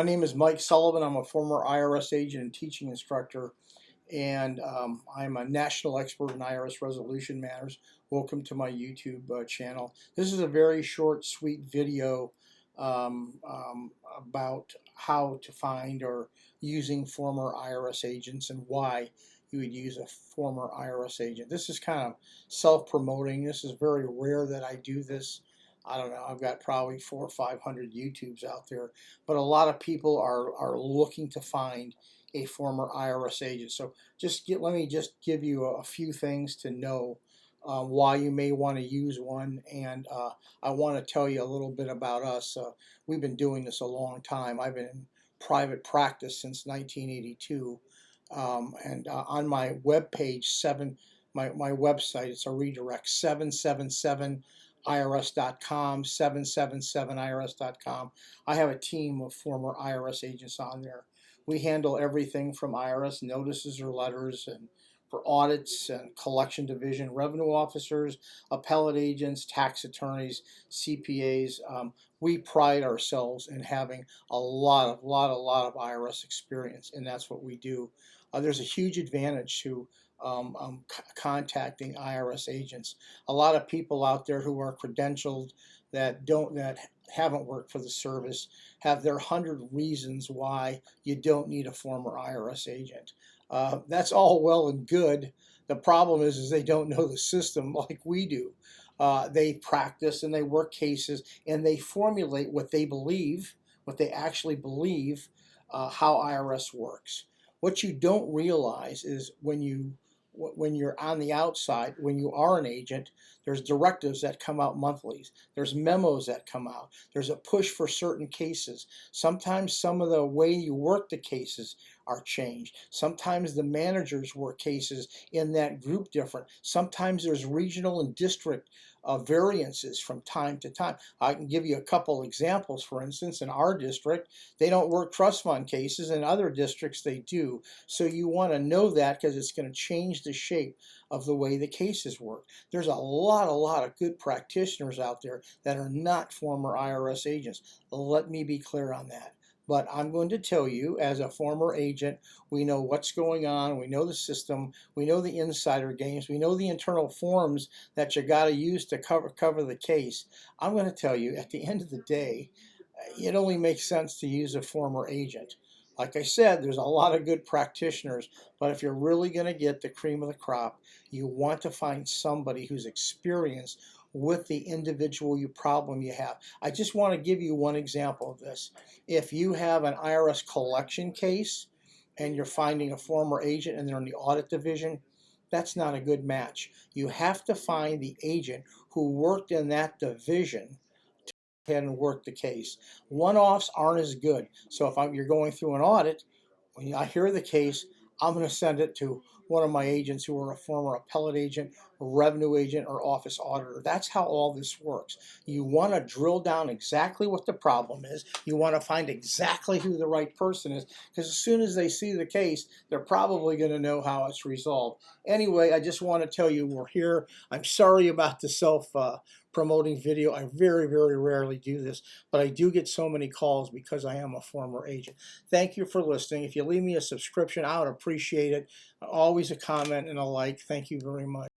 My name is Mike Sullivan. I'm a former IRS agent and teaching instructor, and I'm a national expert in IRS resolution matters. Welcome to my YouTube channel. This is a very short, sweet video about how to find or using former IRS agents and why you would use a former IRS agent. This is kind of self-promoting. This is very rare that I do this. I don't know, I've got probably 400 or 500 YouTubes out there, but a lot of people are looking to find a former IRS agent. So let me just give you a few things to know why you may want to use one, and I want to tell you a little bit about us. We've been doing this a long time. I've been in private practice since 1982, and on my web page, my website, it's a redirect, 777irs.com, 777irs.com. I have a team of former IRS agents on there. We handle everything from IRS notices or letters, and for audits and collection division, revenue officers, appellate agents, tax attorneys, CPAs. We pride ourselves in having a lot of IRS experience, and that's what we do. There's a huge advantage to contacting IRS agents. A lot of people out there who are credentialed that haven't worked for the service have their 100 reasons why you don't need a former IRS agent. That's all well and good. The problem is they don't know the system like we do. They practice and they work cases and they formulate what they believe, what they actually believe, how IRS works. What you don't realize is when you're on the outside, when you are an agent, there's directives that come out monthly. There's memos that come out. There's a push for certain cases. Sometimes some of the way you work the cases are changed. Sometimes the managers work cases in that group different. Sometimes there's regional and district variances from time to time. I can give you a couple examples. For instance, in our district, they don't work trust fund cases. In other districts, they do. So you want to know that because it's going to change the shape of the way the cases work. There's a lot of good practitioners out there that are not former IRS agents. Let me be clear on that. But I'm going to tell you, as a former agent, we know what's going on, we know the system, we know the insider games, we know the internal forms that you got to use to cover the case. I'm going to tell you, at the end of the day, it only makes sense to use a former agent. Like I said, there's a lot of good practitioners, but if you're really going to get the cream of the crop, you want to find somebody who's experienced with the individual problem you have. I just want to give you one example of this. If you have an IRS collection case and you're finding a former agent and they're in the audit division, that's not a good match. You have to find the agent who worked in that division and work the case. One-offs aren't as good. So if you're going through an audit, when I hear the case, I'm going to send it to one of my agents who are a former appellate agent, a revenue agent, or office auditor. That's how all this works. You want to drill down exactly what the problem is. You want to find exactly who the right person is, because as soon as they see the case, they're probably going to know how it's resolved. Anyway, I just want to tell you we're here. I'm sorry about the promoting video. I very rarely do this, but I do get so many calls because I am a former agent. Thank you for listening. If you leave me a subscription, I would appreciate it. Always a comment and a like. Thank you very much.